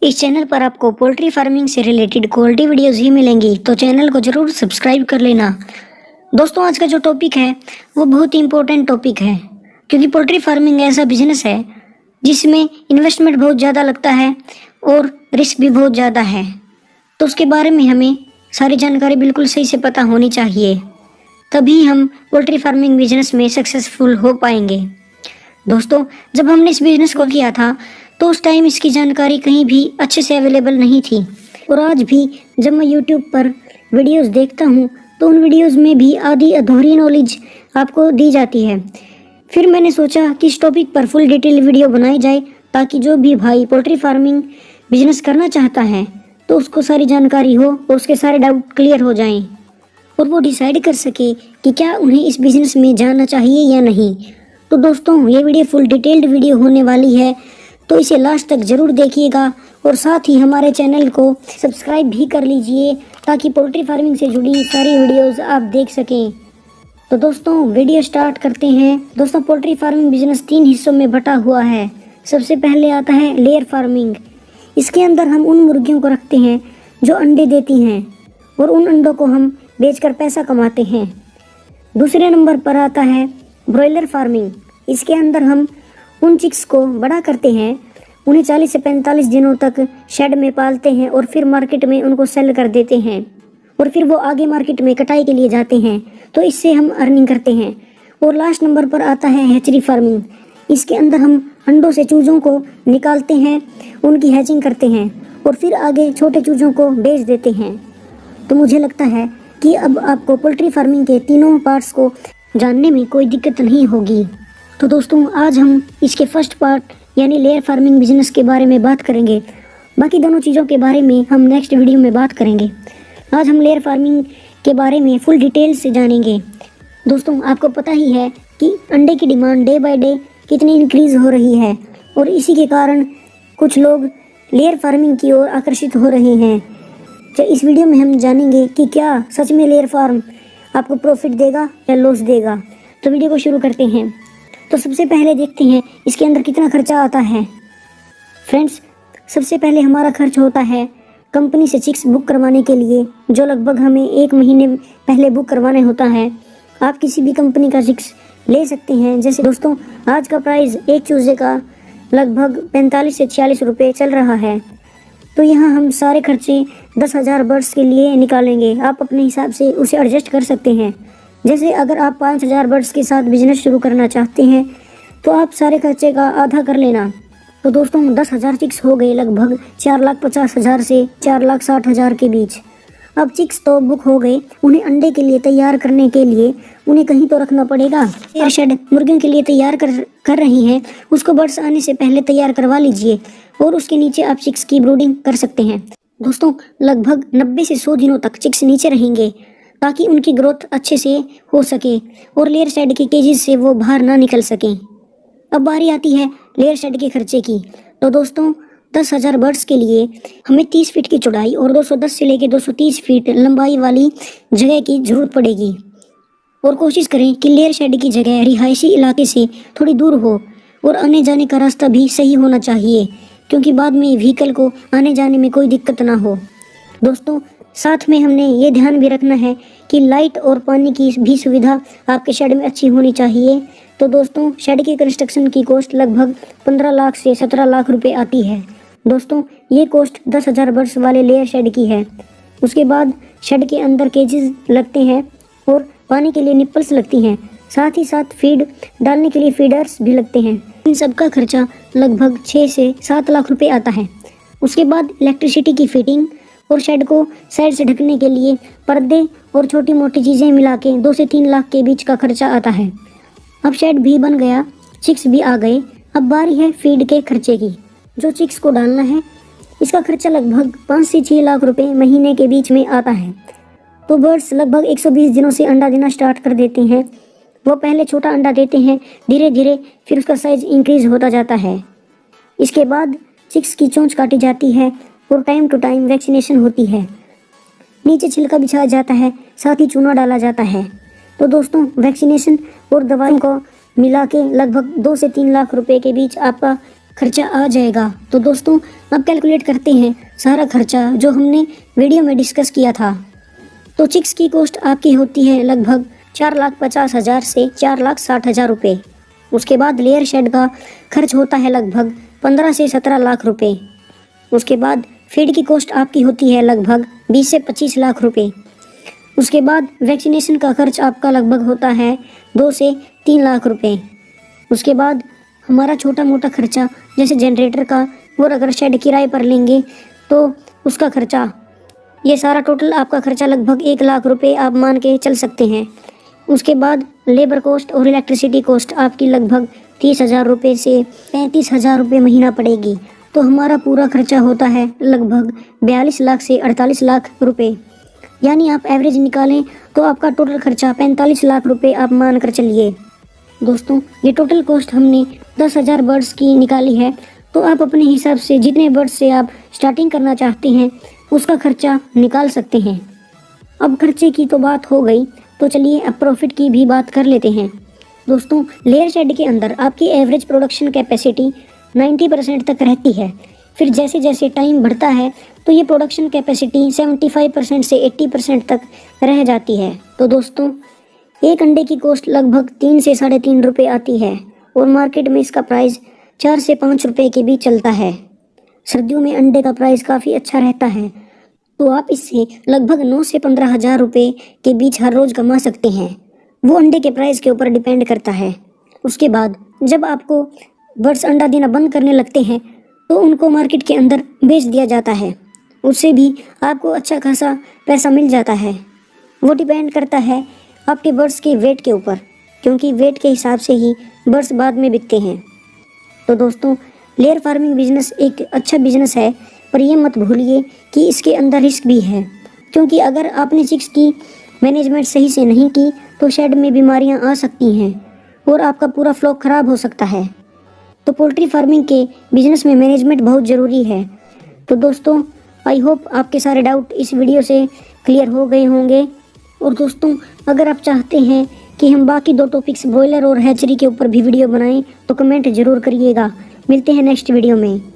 इस चैनल पर आपको पोल्ट्री फार्मिंग से रिलेटेड क्वालिटी वीडियोस ही मिलेंगी, तो चैनल को जरूर सब्सक्राइब कर लेना। दोस्तों, आज का जो टॉपिक है वो बहुत ही इम्पोर्टेंट टॉपिक है, क्योंकि पोल्ट्री फार्मिंग ऐसा बिजनेस है जिसमें इन्वेस्टमेंट बहुत ज़्यादा लगता है और रिस्क भी बहुत ज़्यादा है। तो उसके बारे में हमें सारी जानकारी बिल्कुल सही से पता होनी चाहिए, तभी हम पोल्ट्री फार्मिंग बिजनेस में सक्सेसफुल हो पाएंगे। दोस्तों, जब हमने इस बिजनेस को किया था तो उस टाइम इसकी जानकारी कहीं भी अच्छे से अवेलेबल नहीं थी, और आज भी जब मैं यूट्यूब पर वीडियोस देखता हूँ तो उन वीडियोस में भी आधी अधूरी नॉलेज आपको दी जाती है। फिर मैंने सोचा कि इस टॉपिक पर फुल डिटेल वीडियो बनाई जाए, ताकि जो भी भाई पोल्ट्री फार्मिंग बिजनेस करना चाहता है तो उसको सारी जानकारी हो और उसके सारे डाउट क्लियर हो जाएं, और वो डिसाइड कर सके कि क्या उन्हें इस बिजनेस में जाना चाहिए या नहीं। तो दोस्तों, ये वीडियो फुल डिटेल्ड वीडियो होने वाली है, तो इसे लास्ट तक ज़रूर देखिएगा और साथ ही हमारे चैनल को सब्सक्राइब भी कर लीजिए, ताकि पोल्ट्री फार्मिंग से जुड़ी सारी वीडियोस आप देख सकें। तो दोस्तों, वीडियो स्टार्ट करते हैं। दोस्तों, पोल्ट्री फार्मिंग बिजनेस 3 हिस्सों में बटा हुआ है। सबसे पहले आता है लेयर फार्मिंग। इसके अंदर हम उन मुर्गियों को रखते हैं जो अंडे देती हैं, और उन अंडों को हम बेचकर पैसा कमाते हैं। दूसरे नंबर पर आता है ब्रॉयलर फार्मिंग। इसके अंदर हम उन चिक्स को बड़ा करते हैं, उन्हें 40 से 45 दिनों तक शेड में पालते हैं और फिर मार्केट में उनको सेल कर देते हैं, और फिर वो आगे मार्केट में कटाई के लिए जाते हैं, तो इससे हम अर्निंग करते हैं। और लास्ट नंबर पर आता है हैचरी फार्मिंग। इसके अंदर हम अंडों से चूज़ों को निकालते हैं, उनकी हैचिंग करते हैं और फिर आगे छोटे चूज़ों को बेच देते हैं। तो मुझे लगता है कि अब आपको पोल्ट्री फार्मिंग के तीनों पार्ट्स को जानने में कोई दिक्कत नहीं होगी। तो दोस्तों, आज हम इसके फर्स्ट पार्ट यानी लेयर फार्मिंग बिजनेस के बारे में बात करेंगे। बाकी दोनों चीज़ों के बारे में हम नेक्स्ट वीडियो में बात करेंगे। आज हम लेयर फार्मिंग के बारे में फुल डिटेल से जानेंगे। दोस्तों, आपको पता ही है कि अंडे की डिमांड डे बाय डे कितनी इंक्रीज़ हो रही है, और इसी के कारण कुछ लोग लेयर फार्मिंग की ओर आकर्षित हो रहे हैं। तो इस वीडियो में हम जानेंगे कि क्या सच में लेयर फार्म आपको प्रॉफिट देगा या लॉस देगा। तो वीडियो को शुरू करते हैं। तो सबसे पहले देखते हैं इसके अंदर कितना खर्चा आता है। फ्रेंड्स, सबसे पहले हमारा खर्च होता है कंपनी से चिक्स बुक करवाने के लिए, जो लगभग हमें 1 महीने पहले बुक करवाना होता है। आप किसी भी कंपनी का चिक्स ले सकते हैं। जैसे दोस्तों, आज का प्राइस एक चूजे का लगभग 45 से 46 रुपये चल रहा है। तो यहाँ हम सारे खर्चे 10,000 बर्ड्स के लिए निकालेंगे। आप अपने हिसाब से उसे एडजस्ट कर सकते हैं। जैसे अगर आप 5,000 बर्ड्स के साथ बिजनेस शुरू करना चाहते हैं तो आप सारे खर्चे का आधा कर लेना। तो दोस्तों, 10,000 चिक्स हो गए लगभग 4,50,000 से 4,60,000 के बीच। अब चिक्स तो बुक हो गए, उन्हें अंडे के लिए तैयार करने के लिए उन्हें कहीं तो रखना पड़ेगा। एयर शेड मुर्गियों के लिए तैयार कर रही हैं, उसको बर्ड्स आने से पहले तैयार करवा लीजिए, और उसके नीचे आप चिक्स की ब्रूडिंग कर सकते हैं। दोस्तों, लगभग 90 से 100 दिनों तक चिक्स नीचे रहेंगे, ताकि उनकी ग्रोथ अच्छे से हो सके और लेयर शेड के केजेस से वो बाहर ना निकल सकें। अब बारी आती है लेयर शेड के खर्चे की। तो दोस्तों, 10,000 बर्ड्स के लिए हमें 30 फीट की चौड़ाई और 210 से लेकर 230 फीट लंबाई वाली जगह की ज़रूरत पड़ेगी। और कोशिश करें कि लेयर शेड की जगह रिहायशी इलाके से थोड़ी दूर हो, और आने जाने का रास्ता भी सही होना चाहिए, क्योंकि बाद में व्हीकल को आने जाने में कोई दिक्कत ना हो। दोस्तों, साथ में हमने ये ध्यान भी रखना है कि लाइट और पानी की भी सुविधा आपके शेड में अच्छी होनी चाहिए। तो दोस्तों, शेड की कंस्ट्रक्शन की कॉस्ट लगभग 15 लाख से 17 लाख रुपए आती है। दोस्तों, ये कॉस्ट 10,000 बर्ड्स वाले लेयर शेड की है। उसके बाद शेड के अंदर केजेस लगते हैं और पानी के लिए निप्पल्स लगती हैं, साथ ही साथ फीड डालने के लिए फीडर्स भी लगते हैं। इन सब का खर्चा लगभग 6 से 7 लाख रुपए आता है। उसके बाद इलेक्ट्रिसिटी की फिटिंग और शेड को साइड से ढकने के लिए पर्दे और छोटी मोटी चीज़ें मिला के 2 से 3 लाख के बीच का खर्चा आता है। अब शेड भी बन गया, चिक्स भी आ गए। अब बारी है फीड के खर्चे की। जो चिक्स को डालना है, इसका खर्चा लगभग 5 से 6 लाख रुपए महीने के बीच में आता है। तो बर्ड्स लगभग 120 दिनों से अंडा देना स्टार्ट कर देते हैं। वो पहले छोटा अंडा देते हैं, धीरे धीरे फिर उसका साइज इंक्रीज होता जाता है। इसके बाद चिक्स की चोंच काटी जाती है और टाइम टू टाइम वैक्सीनेशन होती है। नीचे छिलका बिछाया जाता है, साथ ही चूना डाला जाता है। तो दोस्तों, वैक्सीनेशन और दवाई को मिला के लगभग 2 से 3 लाख रुपए के बीच आपका खर्चा आ जाएगा। तो दोस्तों अब कैलकुलेट करते हैं सारा खर्चा जो हमने वीडियो में डिस्कस किया था। तो चिक्स की कॉस्ट आपकी होती है लगभग 4,50,000 से 4,60,000 रुपये। उसके बाद लेयर शेड का खर्च होता है लगभग 15 से 17 लाख रुपए। उसके बाद फीड की कॉस्ट आपकी होती है लगभग 20 से 25 लाख रुपए। उसके बाद वैक्सीनेशन का खर्च आपका लगभग होता है 2 से 3 लाख रुपए। उसके बाद हमारा छोटा मोटा खर्चा जैसे जनरेटर का, और अगर शेड किराए पर लेंगे तो उसका खर्चा, ये सारा टोटल आपका खर्चा लगभग 1 लाख रुपए आप मान के चल सकते हैं। उसके बाद लेबर कॉस्ट और इलेक्ट्रिसिटी कॉस्ट आपकी लगभग 30,000 रुपये से 35,000 रुपये महीना पड़ेगी। तो हमारा पूरा खर्चा होता है लगभग 42 लाख से 48 लाख रुपए। यानी आप एवरेज निकालें तो आपका टोटल खर्चा 45 लाख रुपए आप मान कर चलिए। दोस्तों ये टोटल कॉस्ट हमने 10,000 बर्ड्स की निकाली है। तो आप अपने हिसाब से जितने बर्ड्स से आप स्टार्टिंग करना चाहते हैं उसका खर्चा निकाल सकते हैं। अब खर्चे की तो बात हो गई, तो चलिए अब प्रॉफिट की भी बात कर लेते हैं। दोस्तों लेयर शेड के अंदर आपकी एवरेज प्रोडक्शन कैपेसिटी 90% तक रहती है। फिर जैसे जैसे टाइम बढ़ता है तो ये प्रोडक्शन कैपेसिटी 75% से 80% तक रह जाती है। तो दोस्तों एक अंडे की कॉस्ट लगभग 3 से 3.5 रुपये आती है और मार्केट में इसका प्राइस 4 से 5 रुपये के बीच चलता है। सर्दियों में अंडे का प्राइस काफ़ी अच्छा रहता है, तो आप इससे लगभग 9 से 15,000 रुपये के बीच हर रोज़ कमा सकते हैं। वो अंडे के प्राइस के ऊपर डिपेंड करता है। उसके बाद जब आपको बर्ड्स अंडा देना बंद करने लगते हैं तो उनको मार्केट के अंदर बेच दिया जाता है। उससे भी आपको अच्छा खासा पैसा मिल जाता है। वो डिपेंड करता है आपके बर्ड्स के वेट के ऊपर, क्योंकि वेट के हिसाब से ही बर्ड्स बाद में बिकते हैं। तो दोस्तों लेयर फार्मिंग बिजनेस एक अच्छा बिजनेस है, पर ये मत भूलिए कि इसके अंदर रिस्क भी है, क्योंकि अगर आपने चिक्स की मैनेजमेंट सही से नहीं की तो शेड में बीमारियां आ सकती हैं और आपका पूरा फ्लॉक ख़राब हो सकता है। तो पोल्ट्री फार्मिंग के बिजनेस में मैनेजमेंट बहुत ज़रूरी है। तो दोस्तों आई होप आपके सारे डाउट इस वीडियो से क्लियर हो गए होंगे। और दोस्तों अगर आप चाहते हैं कि हम बाकी 2 टॉपिक्स ब्रॉयलर और हैचरी के ऊपर भी वीडियो बनाएं तो कमेंट ज़रूर करिएगा। मिलते हैं नेक्स्ट वीडियो में।